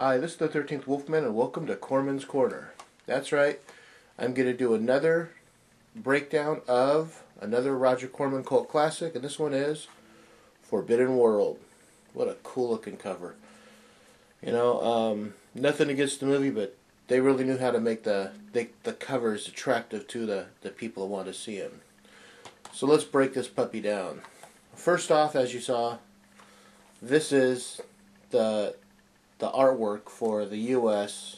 Hi, this is the 13th Wolfman, and welcome to Cormans Corner. That's right, I'm going to do another breakdown of another Roger Corman cult classic, and this one is Forbidden World. What a cool looking cover. You know, nothing against the movie, but they really knew how to make the covers attractive to the people who want to see them. So let's break this puppy down. First off, as you saw, this is the artwork for the U.S.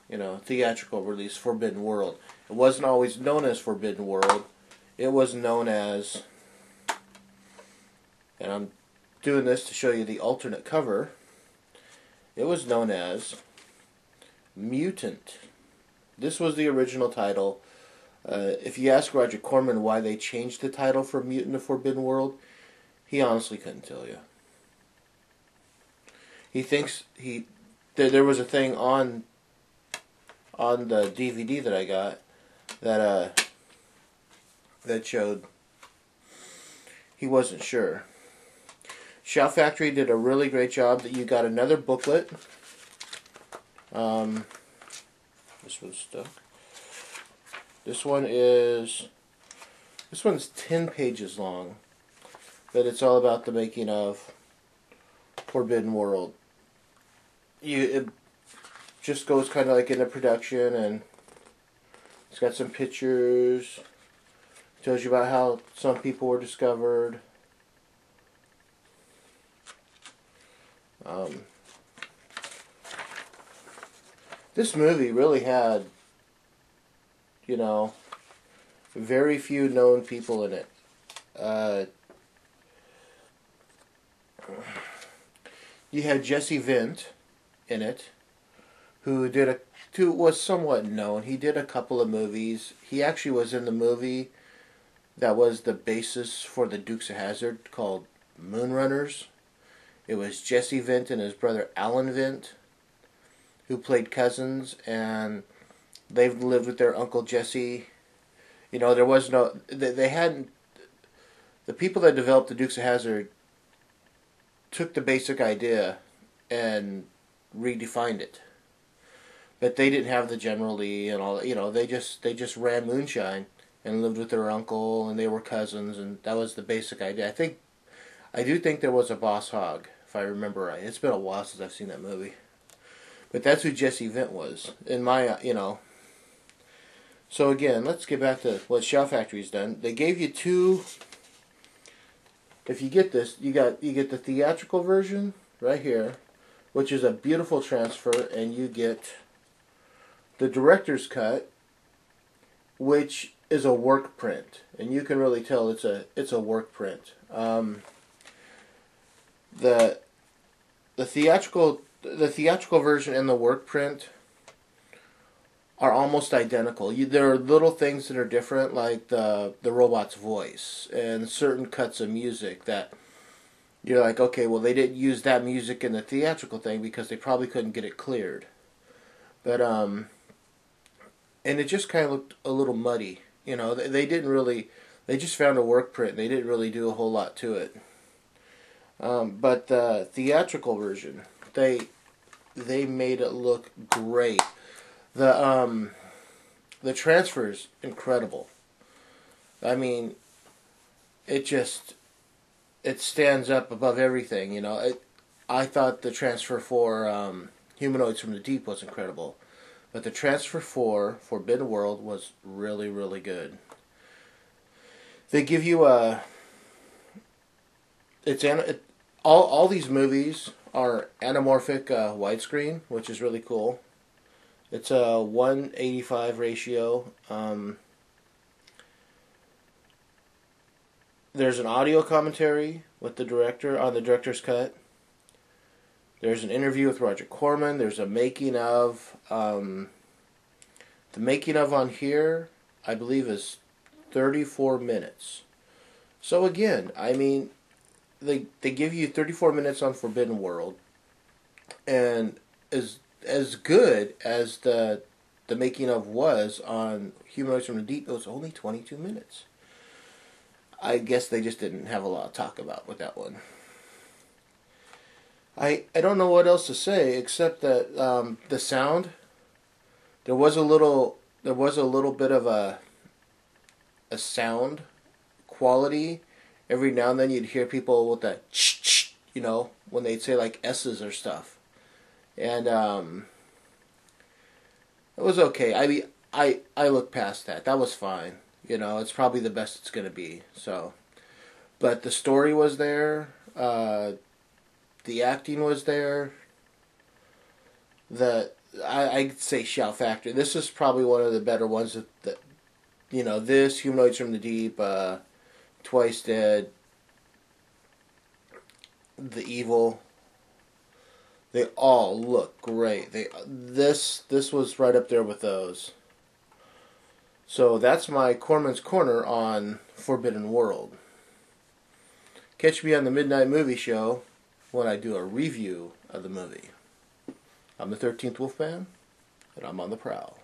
Theatrical release, Forbidden World. It wasn't always known as Forbidden World. It was known as, and I'm doing this to show you the alternate cover, it was known as Mutant. This was the original title. If you ask Roger Corman why they changed the title from Mutant to Forbidden World, he honestly couldn't tell you. He thinks there was a thing on the DVD that I got that showed he wasn't sure. Shout Factory did a really great job. That you got another booklet. This one's stuck. This one's 10 pages long, but it's all about the making of Forbidden World. It just goes kind of like into production, and it's got some pictures. Tells you about how some people were discovered. This movie really had, very few known people in it. You had Jesse Vint in it, who was somewhat known. He did a couple of movies. He actually was in the movie that was the basis for the Dukes of Hazzard called Moonrunners. It was Jesse Vint and his brother Alan Vint who played cousins, and they've lived with their Uncle Jesse. There was no... They hadn't... The people that developed the Dukes of Hazzard took the basic idea and redefined it. But they didn't have the General Lee and all that. They just ran moonshine and lived with their uncle, and they were cousins, and that was the basic idea. I do think there was a Boss Hogg, if I remember right. It's been a while since I've seen that movie. But that's who Jesse Vint was. In my, So again, let's get back to what Shout Factory's done. They gave you two... If you get this, you get the theatrical version right here, which is a beautiful transfer, and you get the director's cut, which is a work print, and you can really tell it's a work print. The theatrical version and the work print are almost identical. There are little things that are different, like the robot's voice and certain cuts of music that you're like, okay, well, they didn't use that music in the theatrical thing because they probably couldn't get it cleared. But and it just kind of looked a little muddy. They didn't really. They just found a work print, and they didn't really do a whole lot to it. But the theatrical version, they made it look great. The transfer's incredible. I mean, it stands up above everything. I thought the transfer for Humanoids from the Deep was incredible, but the transfer for Forbidden World was really, really good. They give you all these movies are anamorphic widescreen, which is really cool. It's a 1:85 ratio. There's an audio commentary with the director on the director's cut. There's an interview with Roger Corman. There's a making of. The making of on here, I believe, is 34 minutes. So again, I mean, they give you 34 minutes on Forbidden World, and as good as the making of was on Humanoids from the Deep, it was only 22 minutes. I guess they just didn't have a lot to talk about with that one. I don't know what else to say except that the sound, there was a little bit of a sound quality. Every now and then you'd hear people with that when they'd say like S's or stuff. And it was okay. I mean, I looked past that. That was fine. It's probably the best it's going to be. So, but the story was there. The acting was there. I'd say shout factor. This is probably one of the better ones that this Humanoids from the Deep, Twice Dead, The Evil. They all look great. This was right up there with those. So that's my Cormans Corner on Forbidden World. Catch me on the Midnight Movie Show when I do a review of the movie. I'm the 13th Wolfman, and I'm on the prowl.